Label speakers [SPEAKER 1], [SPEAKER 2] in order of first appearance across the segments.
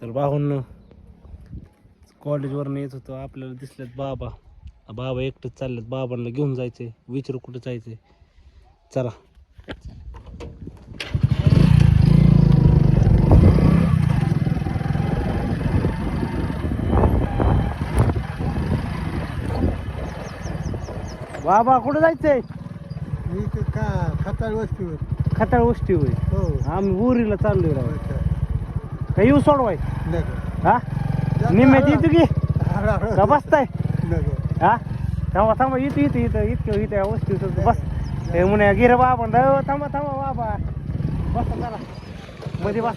[SPEAKER 1] तर भाऊंनो कॉलेजवरनं येत होतो, आपल्याला दिसलेत बाबा. बाबा एकटंच चाललेत, बाबांना घेऊन जायचंय. विचारू कुठं जायचंय, चला. बाबा कुठं जायचंय?
[SPEAKER 2] मी का खताळ वस्तीवर.
[SPEAKER 1] खताळ वस्ती होय.
[SPEAKER 2] हो
[SPEAKER 1] आम्ही उरीला चाललोय राव. का येऊ सोडवाय?
[SPEAKER 2] नको
[SPEAKER 1] हा निम्म्यात येतो की का बसताय?
[SPEAKER 2] नको
[SPEAKER 1] हा थांबा थांबा, इथं इथं इथं इतकं इथं वस्ती बस. हे म्हणे गिर बाबा, थांबा थांबा बाबा, बसा चला मध्ये बस,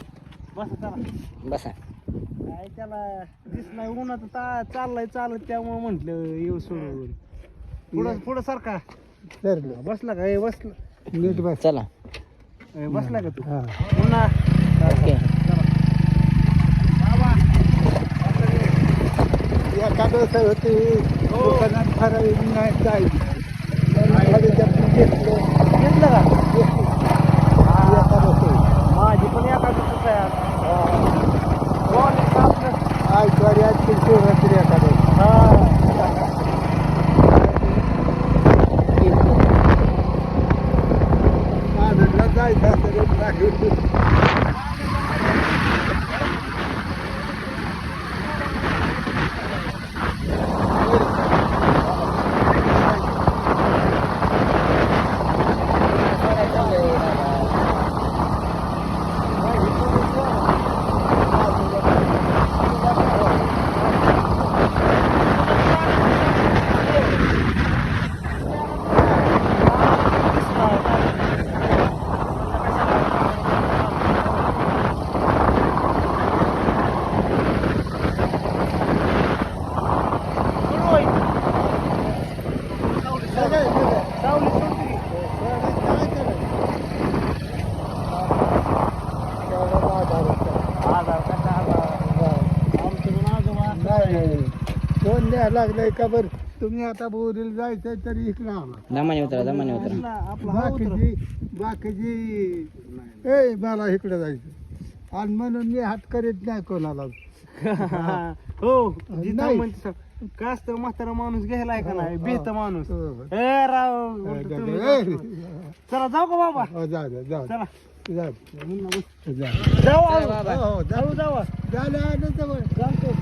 [SPEAKER 1] बसा चला
[SPEAKER 3] बसा.
[SPEAKER 1] काय त्याला दिसलाय उन्हात चाललाय चालत, त्यामुळे म्हंटल येऊ सोडून. पुढं पुढं सारखा
[SPEAKER 2] धरलं.
[SPEAKER 1] बसला का? बसला
[SPEAKER 2] नीट बस.
[SPEAKER 3] चला
[SPEAKER 1] बसला का तू?
[SPEAKER 2] हा
[SPEAKER 1] पुन्हा
[SPEAKER 3] ओके.
[SPEAKER 2] एखादं होते दुकानात फराळी नाही जाईल. घेतलं
[SPEAKER 1] घेतलं का?
[SPEAKER 2] एखादं
[SPEAKER 1] माझी पण एखादं
[SPEAKER 2] आयतवारी आज शिवरात्री एखादं. आनंदला जायचं असेल कोण न्याय लागलंय का बरं? तुम्ही आता बोरीला जायचंय तरी इकडं आला.
[SPEAKER 3] दमाने उतरा, दमाने उतरा.
[SPEAKER 2] बाकीची ए मला इकडं जायचं आणि म्हणून मी हात करीत नाही कोणाला.
[SPEAKER 1] हो
[SPEAKER 2] नाही.
[SPEAKER 1] जिथं म्हणते का असतं म्हातारा माणूस घ्यायला का नाही, बेत माणूस.
[SPEAKER 2] हो.
[SPEAKER 1] ए राव तुम्ही- चला जाऊ का बाबा?
[SPEAKER 2] हो, जा जा जा
[SPEAKER 1] चला
[SPEAKER 2] जा जा.
[SPEAKER 1] जाऊ
[SPEAKER 3] बाबा.
[SPEAKER 2] हो, हो, जा.
[SPEAKER 1] जाऊ जाऊ
[SPEAKER 2] झालं आलं जवळ.
[SPEAKER 1] जाऊ